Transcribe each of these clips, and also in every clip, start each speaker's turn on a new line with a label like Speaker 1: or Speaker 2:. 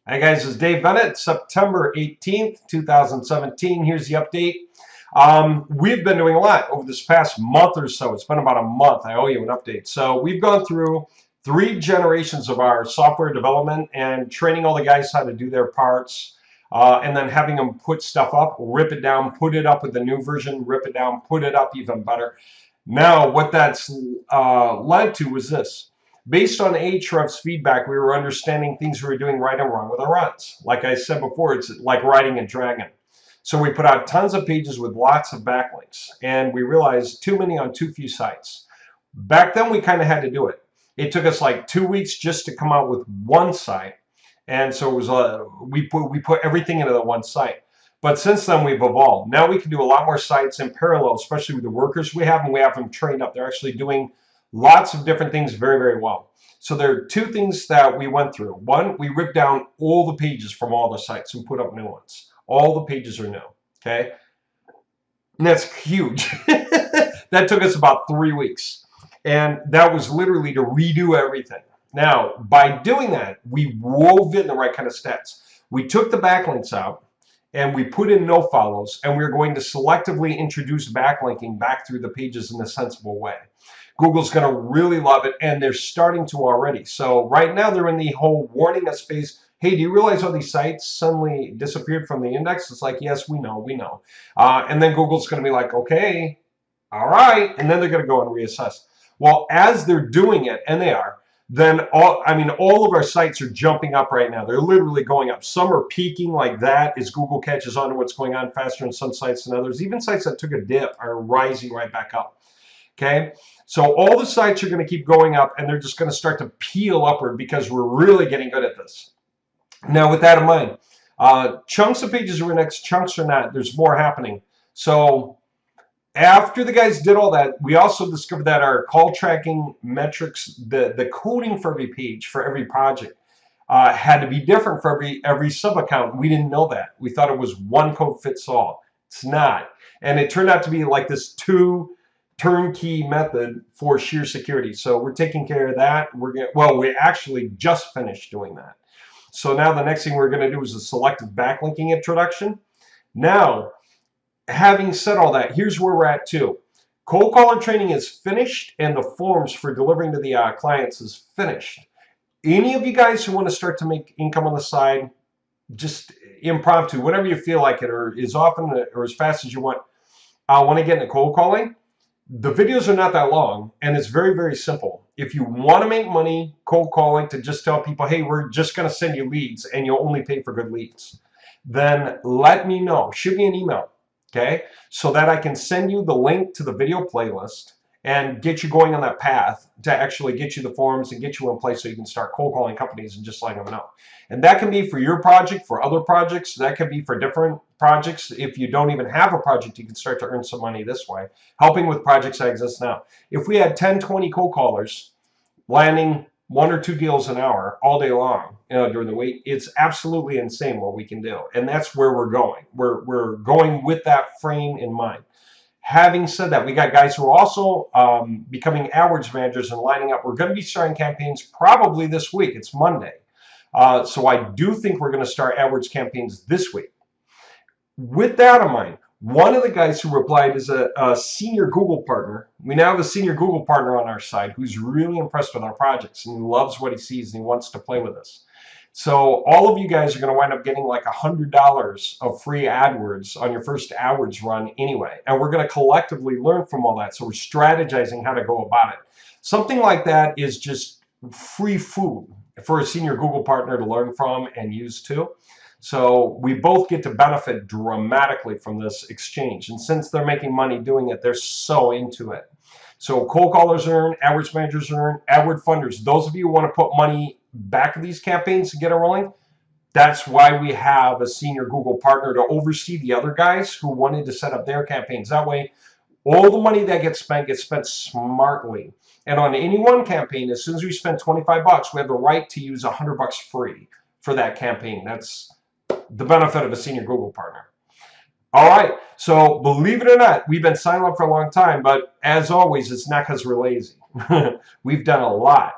Speaker 1: Hi guys, it's Dave Bennett, September 18th, 2017. Here's the update. We've been doing a lot over this past month or so. It's been about a month. I owe you an update. So we've gone through 3 generations of our software development and training all the guys how to do their parts, and then having them put stuff up, rip it down, put it up with the new version, rip it down, put it up even better. Now, what that's led to was this. Based on Ahrefs feedback, we were understanding things we were doing right and wrong with our runs. Like I said before, it's like riding a dragon. So we put out tons of pages with lots of backlinks, and we realized too many on too few sites. Back then, we kind of had to do it. It took us like 2 weeks just to come out with one site, and so it was we put everything into the one site. But since then, we've evolved. Now we can do a lot more sites in parallel, especially with the workers we have, and we have them trained up. They're actually doing lots of different things very, very well. So there are 2 things that we went through. One, we ripped down all the pages from all the sites and put up new ones. All the pages are new, okay? And that's huge. That took us about 3 weeks. And that was literally to redo everything. Now, by doing that, we wove in the right kind of stats. We took the backlinks out and we put in no follows, and we're going to selectively introduce backlinking back through the pages in a sensible way. Google's going to really love it, and they're starting to already. So right now they're in the whole warning us phase. Hey, do you realize all these sites suddenly disappeared from the index? It's like, yes, we know, we know. And then Google's going to be like, okay, all right. And then they're going to go and reassess. Well, as they're doing it, and they are, then all of our sites are jumping up right now. They're literally going up. Some are peaking like that as Google catches on to what's going on faster in some sites than others. Even sites that took a dip are rising right back up. Okay, so all the sites are going to keep going up, and they're just going to start to peel upward because we're really getting good at this. Now, with that in mind, chunks of pages are indexed, chunks are not. There's more happening. So after the guys did all that, we also discovered that our call tracking metrics, the coding for every page, for every project, had to be different for every sub-account. We didn't know that. We thought it was one code fits all. It's not. And it turned out to be like this turnkey method for sheer security. So we're taking care of that. We actually just finished doing that. So now the next thing we're going to do is a selective backlinking introduction. Now, having said all that, here's where we're at too. Cold caller training is finished, and the forms for delivering to the clients is finished. Any of you guys who want to start to make income on the side, just impromptu, whenever you feel like it, or as often or as fast as you want to get into cold calling, the videos are not that long, and it's very, very simple. If you want to make money cold calling to just tell people, hey, we're just going to send you leads and you'll only pay for good leads, then let me know. Shoot me an email, okay, so that I can send you the link to the video playlist and get you going on that path to actually get you the forms and get you in place so you can start cold calling companies and just letting them know. And that can be for your project, for other projects. That could be for different projects. If you don't even have a project, you can start to earn some money this way, helping with projects that exist now. If we had 10, 20 cold callers landing 1 or 2 deals an hour all day long, during the week, it's absolutely insane what we can do. And that's where we're going. We're going with that frame in mind. Having said that, we got guys who are also becoming AdWords managers and lining up. We're going to be starting campaigns probably this week. It's Monday. So I do think we're going to start AdWords campaigns this week. With that in mind, one of the guys who replied is a senior Google partner. We now have a senior Google partner on our side who's really impressed with our projects and he loves what he sees and he wants to play with us. So all of you guys are going to wind up getting like $100 of free AdWords on your first AdWords run anyway. And we're going to collectively learn from all that. So we're strategizing how to go about it. Something like that is just free food for a senior Google partner to learn from and use too. So we both get to benefit dramatically from this exchange. And since they're making money doing it, they're so into it. So cold callers earn, AdWords managers earn, AdWords funders. Those of you who want to put money back of these campaigns to get it rolling, that's why we have a senior Google partner to oversee the other guys who wanted to set up their campaigns. That way, all the money that gets spent smartly. And on any one campaign, as soon as we spend 25 bucks, we have the right to use 100 bucks free for that campaign. That's the benefit of a senior Google partner. All right, so believe it or not, we've been silent for a long time, but as always, it's not because we're lazy. We've done a lot.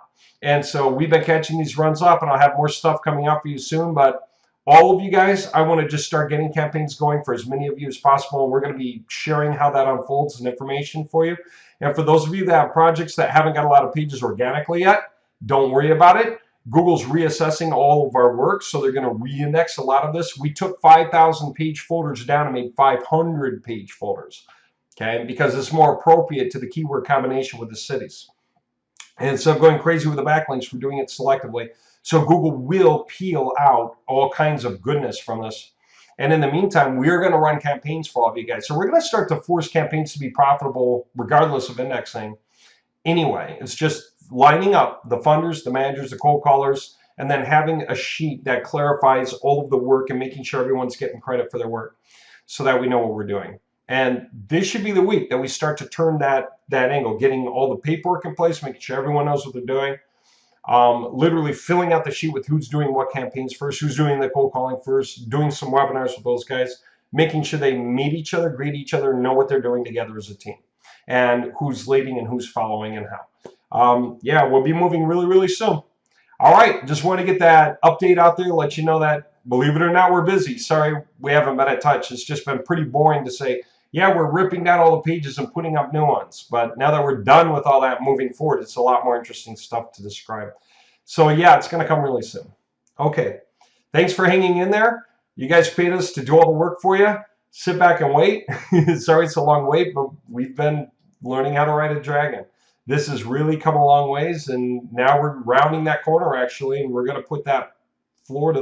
Speaker 1: And so we've been catching these runs up, and I'll have more stuff coming up for you soon. But all of you guys, I want to just start getting campaigns going for as many of you as possible. And we're going to be sharing how that unfolds and information for you. And for those of you that have projects that haven't got a lot of pages organically yet, don't worry about it. Google's reassessing all of our work, so they're going to re-index a lot of this. We took 5,000 page folders down and made 500 page folders, okay, because it's more appropriate to the keyword combination with the cities. And instead of going crazy with the backlinks, we're doing it selectively. So Google will peel out all kinds of goodness from this. And in the meantime, we're going to run campaigns for all of you guys. So we're going to start to force campaigns to be profitable regardless of indexing. Anyway, it's just lining up the funders, the managers, the cold callers, and then having a sheet that clarifies all of the work and making sure everyone's getting credit for their work so that we know what we're doing. And this should be the week that we start to turn that angle, getting all the paperwork in place, making sure everyone knows what they're doing, literally filling out the sheet with who's doing what campaigns first, who's doing the cold calling first, doing some webinars with those guys, making sure they meet each other, greet each other, and know what they're doing together as a team, and who's leading and who's following and how. Yeah, we'll be moving really, really soon. All right, just want to get that update out there, let you know that, believe it or not, we're busy. Sorry we haven't been in touch. It's just been pretty boring to say, yeah, we're ripping down all the pages and putting up new ones. But now that we're done with all that moving forward, it's a lot more interesting stuff to describe. So yeah, it's going to come really soon. Okay, thanks for hanging in there. You guys paid us to do all the work for you. Sit back and wait. Sorry it's a long wait, but we've been learning how to ride a dragon. This has really come a long ways, and now we're rounding that corner, actually, and we're going to put that floor to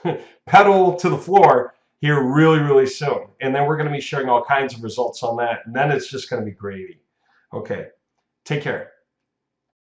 Speaker 1: the pedal to the floor here really, really soon. And then we're going to be sharing all kinds of results on that, and then it's just going to be gravy. Okay, take care.